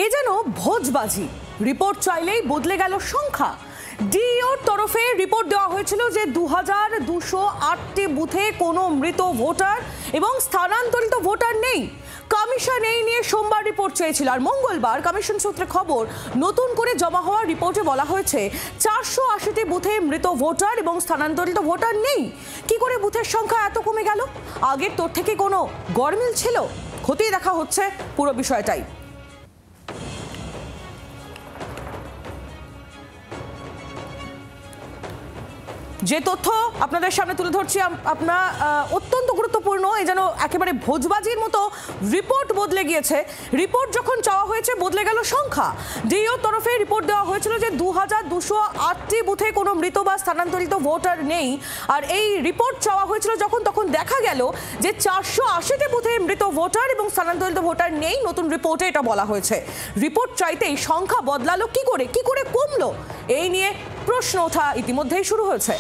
এ যেন ভোজবাজি। রিপোর্ট চাইলেই বদলে গেল সংখ্যা। ডিইওর তরফে রিপোর্ট দেওয়া হয়েছিল যে 2208টি বুথে কোনো মৃত ভোটার এবং স্থানান্তরিত ভোটার নেই। কমিশন এই নিয়ে সোমবার রিপোর্ট চেয়েছিল, আর মঙ্গলবার কমিশন সূত্রে খবর নতুন করে জমা হওয়া রিপোর্টে বলা হয়েছে 480টি বুথে মৃত ভোটার এবং স্থানান্তরিত ভোটার নেই। কি করে বুথের সংখ্যা এত কমে গেল? আগের তোর থেকে কোনো গরমিল ছিল? খতিয়ে দেখা হচ্ছে পুরো বিষয়টাই। যে তথ্য আপনাদের সামনে তুলে ধরছি আপনার অত্যন্ত গুরুত্বপূর্ণ। এই যেন একেবারে ভোজবাজির মতো রিপোর্ট বদলে গিয়েছে। রিপোর্ট যখন চাওয়া হয়েছে বদলে গেল সংখ্যা। ডিইওর তরফে রিপোর্ট দেওয়া হয়েছিল যে 2208টি বুথে কোনো মৃত বা স্থানান্তরিত ভোটার নেই, আর এই রিপোর্ট চাওয়া হয়েছিল যখন, তখন দেখা গেল যে 480টি বুথে মৃত ভোটার এবং স্থানান্তরিত ভোটার নেই। নতুন রিপোর্টে এটা বলা হয়েছে। রিপোর্ট চাইতেই সংখ্যা বদলালো কি করে কমলো? এই নিয়ে প্রশ্ন ওঠা ইতিমধ্যেই শুরু হয়েছে।